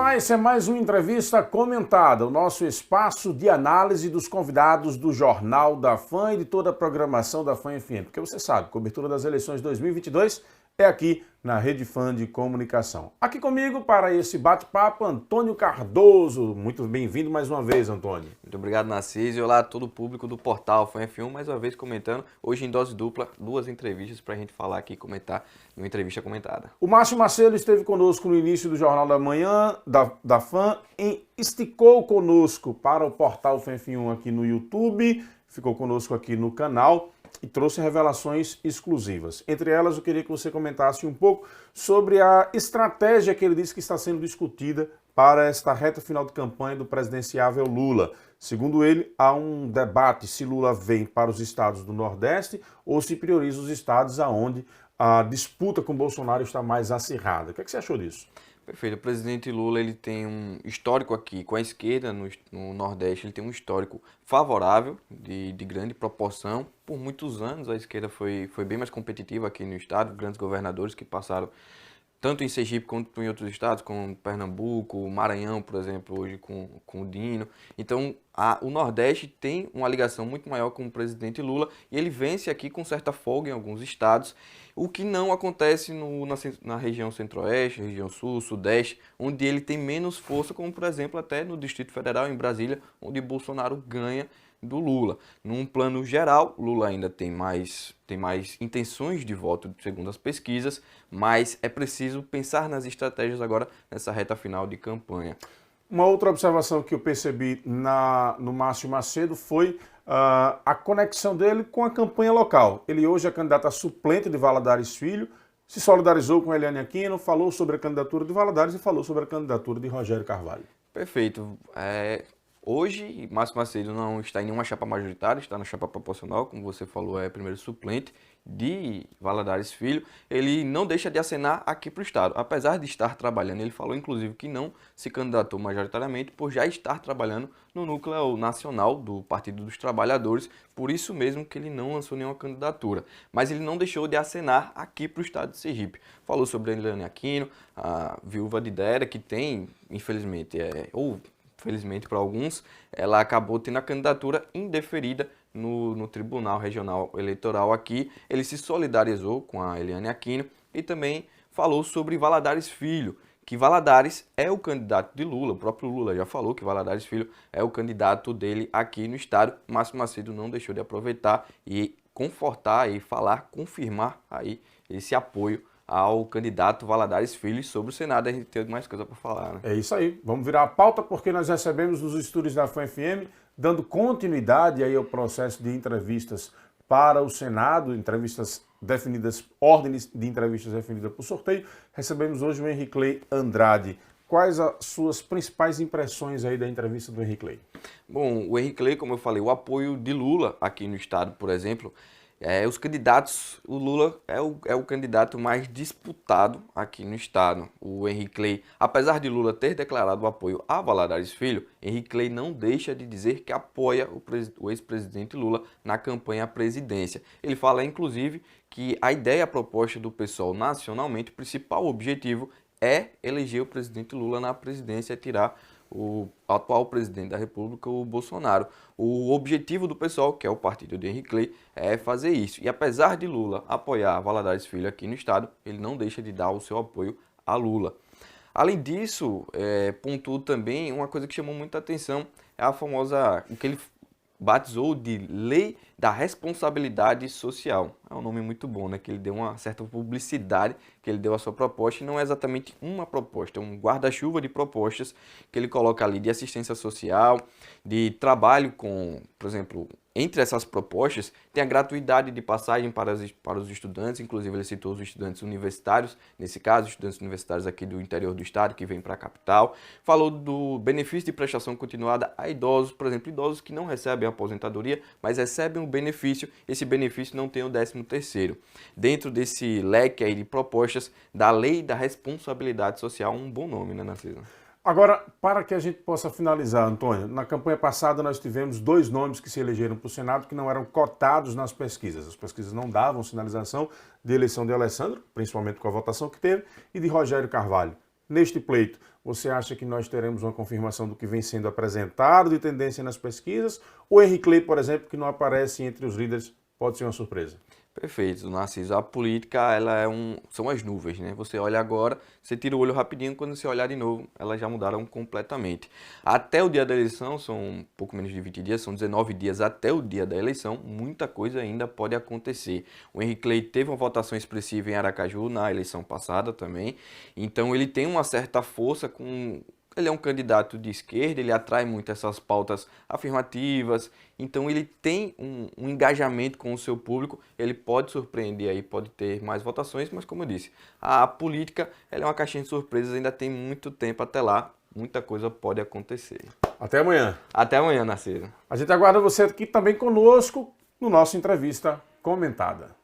Olá, esse é mais uma entrevista comentada, o nosso espaço de análise dos convidados do Jornal da Fã e de toda a programação da Fã FM. Porque você sabe, cobertura das eleições 2022 é aqui na Rede Fã de Comunicação. Aqui comigo para esse bate-papo, Antônio Cardoso. Muito bem-vindo mais uma vez, Antônio. Muito obrigado, Narciso. E olá a todo o público do portal Fã F1, mais uma vez comentando. Hoje em dose dupla, duas entrevistas para a gente falar aqui e comentar uma entrevista comentada. O Márcio Macedo esteve conosco no início do Jornal da Manhã, da Fã, e esticou conosco para o portal Fã F1 aqui no YouTube, ficou conosco aqui no canal e trouxe revelações exclusivas. Entre elas, eu queria que você comentasse um pouco sobre a estratégia que ele disse que está sendo discutida para esta reta final de campanha do presidenciável Lula. Segundo ele, há um debate se Lula vem para os estados do Nordeste ou se prioriza os estados aonde a disputa com Bolsonaro está mais acirrada. O que você achou disso? Perfeito. O presidente Lula ele tem um histórico aqui com a esquerda no Nordeste, ele tem um histórico favorável, de grande proporção. Por muitos anos a esquerda foi bem mais competitiva aqui no estado, grandes governadores que passaram tanto em Sergipe quanto em outros estados, como Pernambuco, Maranhão, por exemplo, hoje com o Dino. Então, o Nordeste tem uma ligação muito maior com o presidente Lula e ele vence aqui com certa folga em alguns estados, o que não acontece na região Centro-Oeste, região Sul, Sudeste, onde ele tem menos força, como, por exemplo, até no Distrito Federal, em Brasília, onde Bolsonaro ganha do Lula. Num plano geral, Lula ainda tem mais intenções de voto, segundo as pesquisas, mas é preciso pensar nas estratégias agora nessa reta final de campanha. Uma outra observação que eu percebi no Márcio Macedo foi a conexão dele com a campanha local. Ele hoje é candidato a suplente de Valadares Filho, se solidarizou com Eliane Aquino, falou sobre a candidatura de Valadares e falou sobre a candidatura de Rogério Carvalho. Perfeito. Hoje, Márcio Macedo não está em nenhuma chapa majoritária, está na chapa proporcional, como você falou, é primeiro suplente de Valadares Filho. Ele não deixa de acenar aqui para o estado, apesar de estar trabalhando. Ele falou, inclusive, que não se candidatou majoritariamente por já estar trabalhando no núcleo nacional do Partido dos Trabalhadores, por isso mesmo que ele não lançou nenhuma candidatura. Mas ele não deixou de acenar aqui para o estado de Sergipe. Falou sobre a Eliane Aquino, a viúva de Dera, que tem, infelizmente, felizmente para alguns, ela acabou tendo a candidatura indeferida no Tribunal Regional Eleitoral aqui. Ele se solidarizou com a Eliane Aquino e também falou sobre Valadares Filho, que Valadares é o candidato de Lula. O próprio Lula já falou que Valadares Filho é o candidato dele aqui no estado. Márcio Macedo não deixou de aproveitar e confortar e confirmar aí esse apoio ao candidato Valadares Filho. Sobre o Senado a gente tem mais coisa para falar, né? É isso aí, vamos virar a pauta porque nós recebemos nos estúdios da Fã FM, dando continuidade aí ao processo de entrevistas para o Senado, entrevistas definidas, ordens de entrevistas definidas por sorteio. Recebemos hoje o Henrique Clay Andrade. Quais as suas principais impressões aí da entrevista do Henrique Clay? Bom, o Henrique Clay, como eu falei, o apoio de Lula aqui no estado, por exemplo, os candidatos, o Lula é o candidato mais disputado aqui no estado. O Henrique Clay, apesar de Lula ter declarado o apoio a Valadares Filho, Henrique Clay não deixa de dizer que apoia o ex-presidente Lula na campanha à presidência. Ele fala, inclusive, que a ideia proposta do PSOL nacionalmente, o principal objetivo é eleger o presidente Lula na presidência e tirar o atual presidente da República, o Bolsonaro. O objetivo do PSOL, que é o partido de Henrique Clay, é fazer isso. E apesar de Lula apoiar Valadares Filho aqui no estado, ele não deixa de dar o seu apoio a Lula. Além disso, pontuou também uma coisa que chamou muita atenção, é a famosa, o que ele batizou de Lei da Responsabilidade Social. É um nome muito bom, né? Que ele deu uma certa publicidade, que ele deu a sua proposta, e não é exatamente uma proposta, é um guarda-chuva de propostas que ele coloca ali de assistência social, de trabalho com, por exemplo, entre essas propostas, tem a gratuidade de passagem para os estudantes, inclusive ele citou os estudantes universitários, nesse caso, estudantes universitários aqui do interior do estado, que vêm para a capital. Falou do benefício de prestação continuada a idosos, por exemplo, idosos que não recebem a aposentadoria, mas recebem um benefício, esse benefício não tem o 13º. Dentro desse leque aí de propostas da Lei da Responsabilidade Social, um bom nome, né, Narciso? Agora, para que a gente possa finalizar, Antônio, na campanha passada nós tivemos dois nomes que se elegeram para o Senado que não eram cotados nas pesquisas. As pesquisas não davam sinalização de eleição de Alessandro, principalmente com a votação que teve, e de Rogério Carvalho. neste pleito? Você acha que nós teremos uma confirmação do que vem sendo apresentado de tendência nas pesquisas? Ou Henrique Clay, por exemplo, que não aparece entre os líderes, pode ser uma surpresa? Perfeito, Narciso. A política, são as nuvens, né? Você olha agora, você tira o olho rapidinho, quando você olhar de novo, elas já mudaram completamente. Até o dia da eleição, são um pouco menos de 20 dias, são 19 dias até o dia da eleição, muita coisa ainda pode acontecer. O Henrique Clay teve uma votação expressiva em Aracaju na eleição passada também, então ele tem uma certa força com... Ele é um candidato de esquerda, ele atrai muito essas pautas afirmativas, então ele tem um engajamento com o seu público, ele pode surpreender aí, pode ter mais votações, mas como eu disse, a política ela é uma caixinha de surpresas, ainda tem muito tempo até lá, muita coisa pode acontecer. Até amanhã. Até amanhã, Narciso. A gente aguarda você aqui também conosco no nosso Entrevista Comentada.